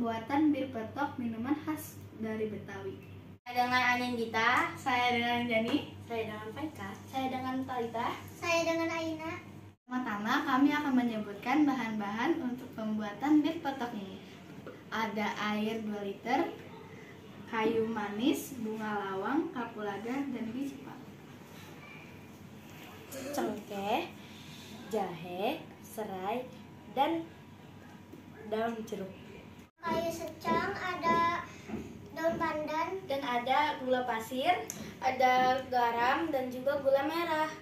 pembuatan bir petok, minuman khas dari Betawi. Saya dengan Anindita. Saya dengan Jani. Saya dengan Faika. Saya dengan Talita. Saya dengan Aina. Pertama, kami akan menyebutkan bahan-bahan untuk pembuatan bir petok ini. Ada air 2 liter, kayu manis, bunga lawang, kapulaga, dan biji pala. Cengkeh, jahe, serai, dan daun jeruk. Kayu secang, ada daun pandan, Dan ada gula pasir, ada garam, dan juga gula merah.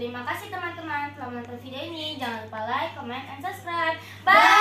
Terima kasih teman-teman telah menonton video ini. Jangan lupa like, comment, and subscribe. Bye!